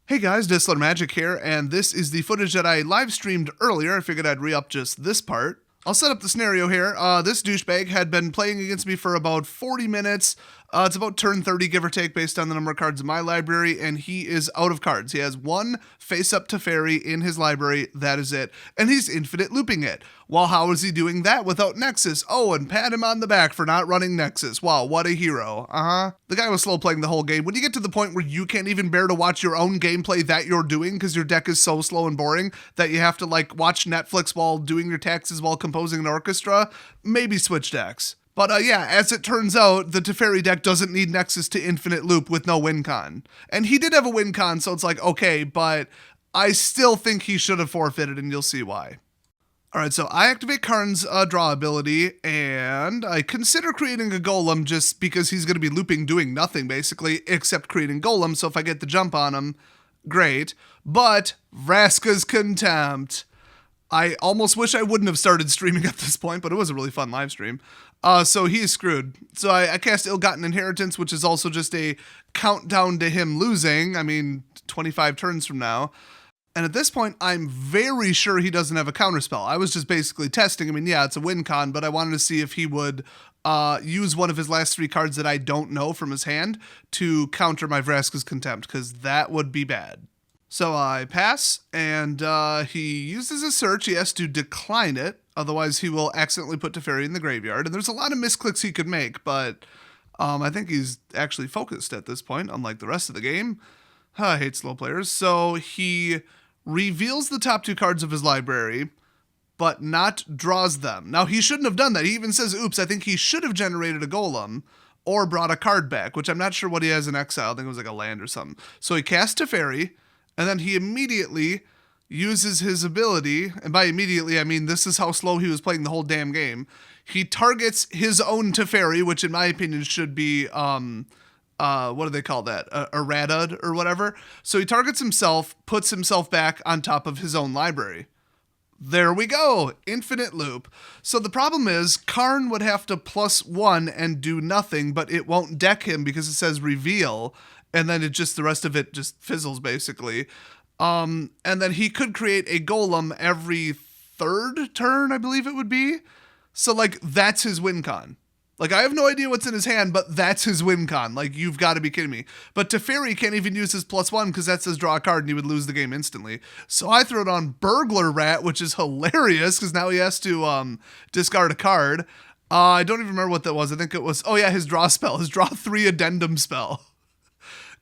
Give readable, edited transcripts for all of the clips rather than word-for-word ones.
Hey guys, Disler Magic here, and this is the footage that I live streamed earlier. I figured I'd re-up just this part. I'll set up the scenario here. This douchebag had been playing against me for about 40 minutes. It's about turn 30, give or take, based on the number of cards in my library, and he is out of cards. He has one face-up Teferi in his library, that is it, and he's infinite looping it. Well, how is he doing that without Nexus? Oh, and pat him on the back for not running Nexus. Wow, what a hero. The guy was slow playing the whole game. When you get to the point where you can't even bear to watch your own gameplay that you're doing because your deck is so slow and boring that you have to, watch Netflix while doing your taxes while composing an orchestra, maybe switch decks. But yeah, as it turns out, the Teferi deck doesn't need Nexus to infinite loop with no win con. And he did have a win con, so it's like, okay, but I still think he should have forfeited, and you'll see why. Alright, so I activate Karn's draw ability, and I consider creating a golem just because he's going to be looping doing nothing, basically, except creating golem, so if I get the jump on him, great. But Vraska's Contempt. I almost wish I wouldn't have started streaming at this point, but it was a really fun live stream. So he's screwed. So I cast Ill-Gotten Inheritance, which is also just a countdown to him losing. 25 turns from now. And at this point, I'm very sure he doesn't have a counterspell. I was just basically testing. Yeah, it's a win con, but I wanted to see if he would use one of his last three cards that I don't know from his hand to counter my Vraska's Contempt, because that would be bad. So I pass, and he uses a search. He has to decline it, otherwise he will accidentally put Teferi in the graveyard. And there's a lot of misclicks he could make, but I think he's actually focused at this point, unlike the rest of the game. I hate slow players. So he reveals the top two cards of his library, but not draws them. Now, he shouldn't have done that. He even says, oops, I think he should have generated a golem or brought a card back, which I'm not sure what he has in exile. I think it was like a land or something. So he casts Teferi, and then he immediately uses his ability, and by immediately, I mean this is how slow he was playing the whole damn game. He targets his own Teferi, which in my opinion should be, what do they call that? Errata or whatever. So he targets himself, puts himself back on top of his own library. There we go, infinite loop. So the problem is, Karn would have to +1 and do nothing, but it won't deck him because it says reveal, and then the rest of it just fizzles, basically. And then he could create a golem every third turn, I believe it would be. So, that's his win con. I have no idea what's in his hand, but that's his win con. You've got to be kidding me. But Teferi can't even use his +1 because that says draw a card and he would lose the game instantly. So I throw it on Burglar Rat, which is hilarious because now he has to discard a card. I don't even remember what that was. I think it was, his draw spell, his draw 3 addendum spell.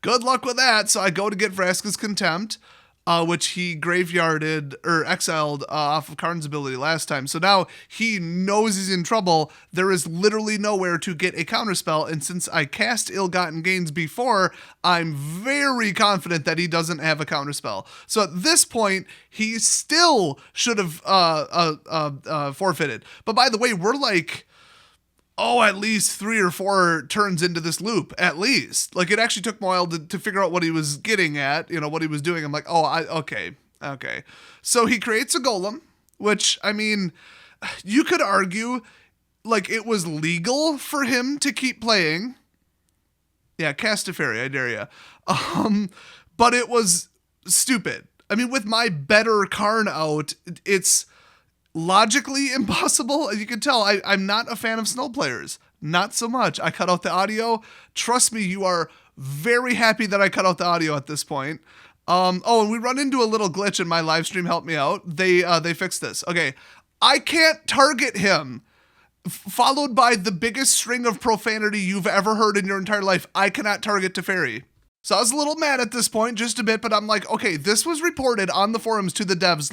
Good luck with that. So I go to get Vraska's Contempt, which he graveyarded or exiled off of Karn's ability last time. So now he knows he's in trouble. There is literally nowhere to get a counterspell. And since I cast Ill-Gotten Gains before, I'm very confident that he doesn't have a counterspell. So at this point, he still should have forfeited. But by the way, we're at least 3 or 4 turns into this loop, at least. It actually took me a while to figure out what he was getting at, what he was doing. I'm like, okay. So he creates a golem, which, you could argue, it was legal for him to keep playing. Yeah, cast Teferi, I dare ya. But it was stupid. With my better Karn out, it's logically impossible. As you can tell, I'm not a fan of snow players. Not so much. I cut out the audio. Trust me, you are very happy that I cut out the audio at this point. And we run into a little glitch in my live stream. Help me out. They fixed this. Okay. I can't target him. Followed by the biggest string of profanity you've ever heard in your entire life. I cannot target Teferi. So I was a little mad at this point, just a bit, but I'm like, okay, this was reported on the forums to the devs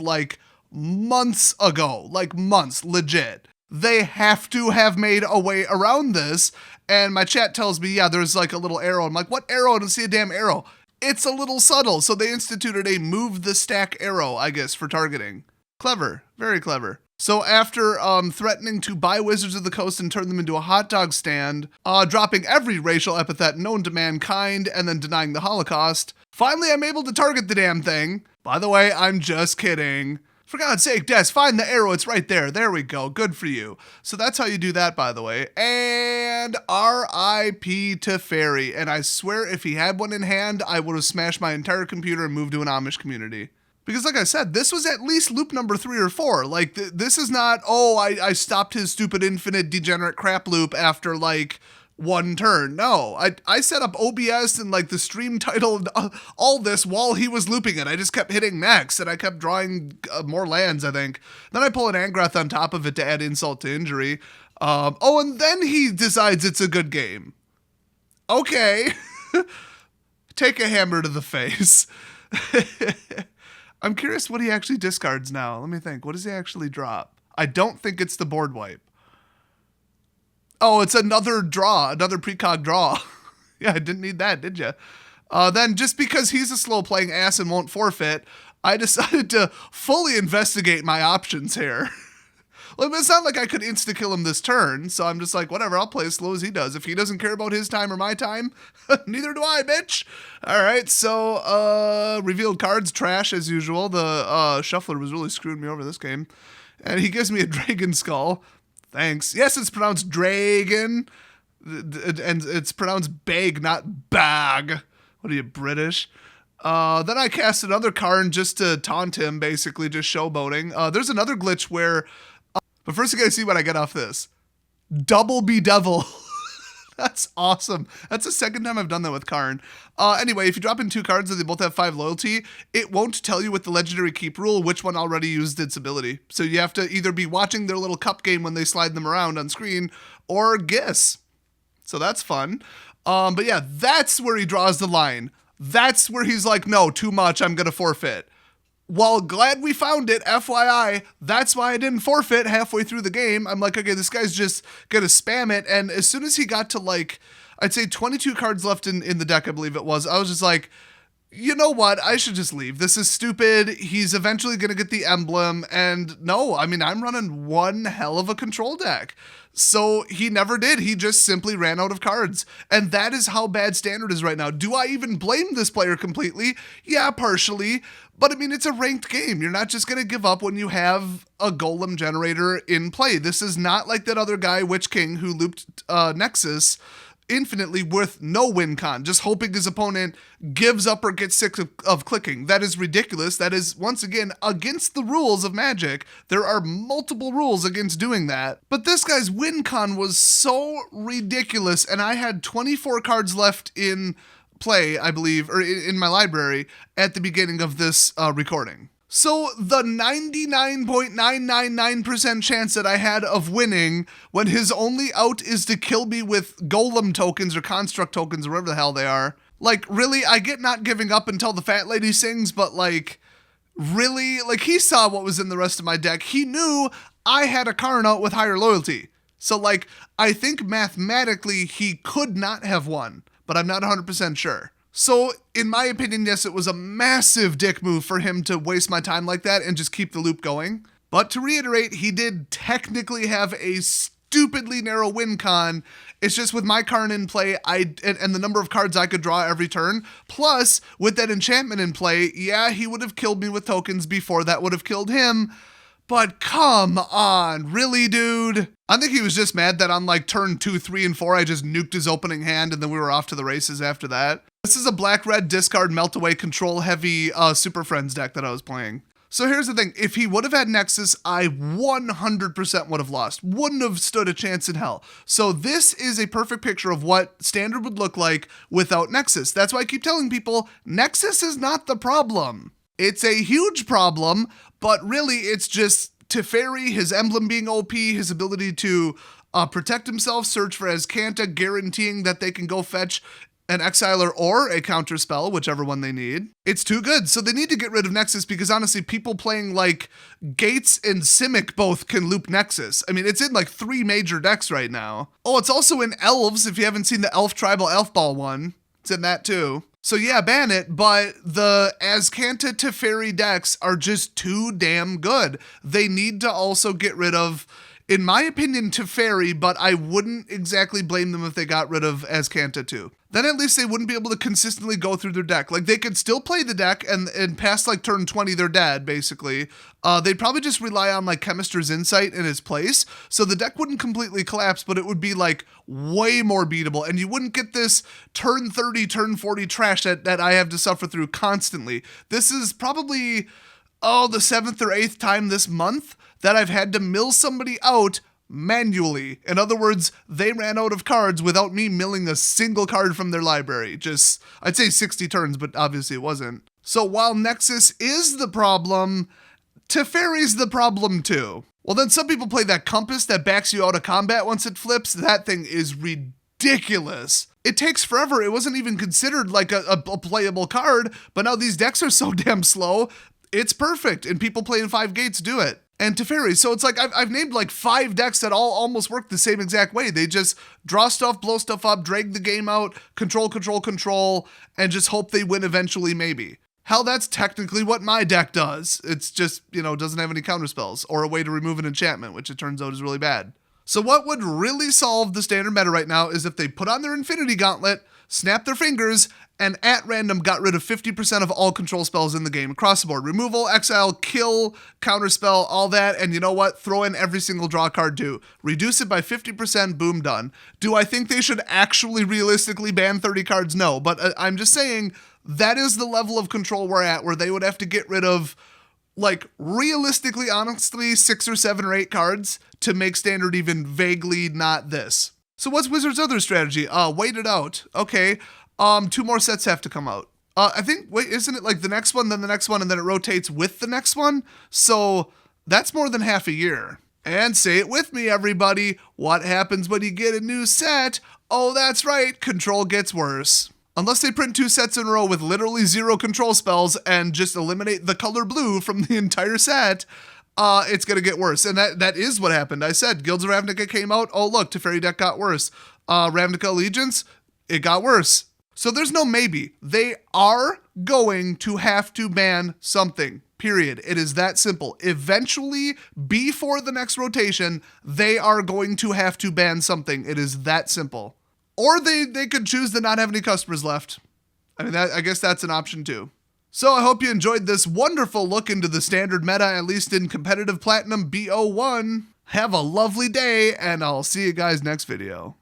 months ago, months, legit. They have to have made a way around this. And my chat tells me, yeah, there's a little arrow. I'm like, what arrow? I don't see a damn arrow. It's a little subtle. So they instituted a move the stack arrow, I guess, for targeting. Clever, very clever. So after threatening to buy Wizards of the Coast and turn them into a hot dog stand, dropping every racial epithet known to mankind, and then denying the Holocaust, finally I'm able to target the damn thing. By the way, I'm just kidding. For God's sake, Des, find the arrow. It's right there. There we go. Good for you. So that's how you do that, by the way. And R.I.P. Teferi. And I swear if he had one in hand, I would have smashed my entire computer and moved to an Amish community. Because like I said, this was at least loop number 3 or 4. Like, this is not, oh, I stopped his stupid infinite degenerate crap loop after, like, one turn. No, I set up OBS and like the stream title, all this while he was looping it. I just kept hitting next and I kept drawing more lands, I think. Then I pull an Angrath on top of it to add insult to injury. And then he decides it's a good game. Okay. Take a hammer to the face. I'm curious what he actually discards now. Let me think. What does he actually drop? I don't think it's the board wipe. Oh, it's another draw, another precog draw. Yeah, I didn't need that, did you? Then just because he's a slow playing ass and won't forfeit, I decided to fully investigate my options here. Well, it's not like I could insta-kill him this turn, so I'm just like, whatever, I'll play as slow as he does. If he doesn't care about his time or my time, neither do I, bitch. All right, so revealed cards, trash as usual. The shuffler was really screwing me over this game. And he gives me a dragon skull. Thanks. Yes, it's pronounced dragon, and it's pronounced bag, not bag. What are you, British? Then I cast another Karn just to taunt him, basically, just showboating. There's another glitch where, but first you gotta see what I get off this. Double Bedevil. That's awesome. That's the second time I've done that with Karn. Anyway, if you drop in 2 cards and they both have 5 loyalty, it won't tell you with the legendary keep rule which one already used its ability. So you have to either be watching their little cup game when they slide them around on screen or guess. So that's fun. But yeah, that's where he draws the line. That's where he's like, no, too much, I'm going to forfeit. While glad we found it, FYI, that's why I didn't forfeit halfway through the game. I'm like, okay, this guy's just going to spam it. And as soon as he got to like, I'd say 22 cards left in the deck, I believe it was, I was just like, you know what? I should just leave. This is stupid. He's eventually going to get the emblem. And no, I mean, I'm running one hell of a control deck. So he never did. He just simply ran out of cards. And that is how bad Standard is right now. Do I even blame this player completely? Yeah, partially. But I mean, it's a ranked game. You're not just going to give up when you have a golem generator in play. This is not like that other guy, Witch King, who looped Nexus infinitely with no win con, just hoping his opponent gives up or gets sick of clicking. That is ridiculous. That is, once again, against the rules of Magic. There are multiple rules against doing that. But this guy's win con was so ridiculous, and I had 24 cards left in play, I believe, or in my library at the beginning of this recording. So the 99.999% chance that I had of winning when his only out is to kill me with golem tokens or construct tokens or whatever the hell they are. Like, really, I get not giving up until the fat lady sings, but like, really? Like, he saw what was in the rest of my deck. He knew I had a Karn out with higher loyalty. So like, I think mathematically he could not have won, but I'm not 100% sure. So, in my opinion, yes, it was a massive dick move for him to waste my time like that and just keep the loop going. But to reiterate, he did technically have a stupidly narrow win con. It's just with my Karn in play, and the number of cards I could draw every turn, plus with that enchantment in play, yeah, he would have killed me with tokens before that would have killed him. But come on, really, dude? I think he was just mad that on like turn 2, 3, and 4, I just nuked his opening hand and then we were off to the races after that. This is a black-red discard melt away control heavy Super Friends deck that I was playing. So here's the thing, if he would have had Nexus, I 100% would have lost. Wouldn't have stood a chance in hell. So this is a perfect picture of what Standard would look like without Nexus. That's why I keep telling people, Nexus is not the problem. It's a huge problem, but really it's just Teferi, his emblem being OP, his ability to protect himself, search for Azcanta, guaranteeing that they can go fetch an Exiler or a counterspell, whichever one they need. It's too good, so they need to get rid of Nexus because honestly, people playing like Gates and Simic both can loop Nexus. I mean, it's in like 3 major decks right now. Oh, it's also in Elves, if you haven't seen the Elf Tribal Elf Ball one. It's in that too. So yeah, ban it, but the Azcanta Teferi decks are just too damn good. They need to also get rid of, in my opinion, Teferi, but I wouldn't exactly blame them if they got rid of Azcanta too. Then at least they wouldn't be able to consistently go through their deck. Like, they could still play the deck, and past like turn 20, they're dead, basically. They'd probably just rely on like Chemister's Insight in its place, so the deck wouldn't completely collapse, but it would be like way more beatable, and you wouldn't get this turn 30, turn 40 trash that I have to suffer through constantly. This is probably, the 7th or 8th time this month that I've had to mill somebody out manually. In other words, they ran out of cards without me milling a single card from their library. Just, I'd say 60 turns, but obviously it wasn't. So while Nexus is the problem, Teferi's the problem too. Well, then some people play that Compass that backs you out of combat once it flips. That thing is ridiculous. It takes forever. It wasn't even considered like a playable card, but now these decks are so damn slow, it's perfect, and people playing 5 gates do it. And Teferi, so it's like I've named like 5 decks that all almost work the same exact way. They just draw stuff, blow stuff up, drag the game out, control, and just hope they win eventually, maybe. Hell, that's technically what my deck does. It's just, doesn't have any counterspells or a way to remove an enchantment, which it turns out is really bad. So what would really solve the standard meta right now is if they put on their Infinity Gauntlet, snap their fingers, and at random got rid of 50% of all control spells in the game across the board. Removal, exile, kill, counterspell, all that. And you know what? Throw in every single draw card too. Reduce it by 50%, boom, done. Do I think they should actually realistically ban 30 cards? No, but I'm just saying that is the level of control we're at, where they would have to get rid of, like, realistically, honestly, 6 or 7 or 8 cards to make standard even vaguely not this. So what's Wizards' other strategy? Wait it out. Okay. 2 more sets have to come out. I think, isn't it like the next one, then the next one, and then it rotates with the next one? So that's more than half a year. And say it with me, everybody. What happens when you get a new set? Oh, that's right. Control gets worse. Unless they print 2 sets in a row with literally 0 control spells and just eliminate the color blue from the entire set, it's going to get worse. And that is what happened. I said Guilds of Ravnica came out. Oh, look, Teferi deck got worse. Ravnica Allegiance, it got worse. So there's no maybe. They are going to have to ban something, period. It is that simple. Eventually, before the next rotation, they are going to have to ban something. It is that simple. Or they could choose to not have any customers left. I mean, I guess that's an option too. So I hope you enjoyed this wonderful look into the standard meta, at least in competitive Platinum BO1. Have a lovely day, and I'll see you guys next video.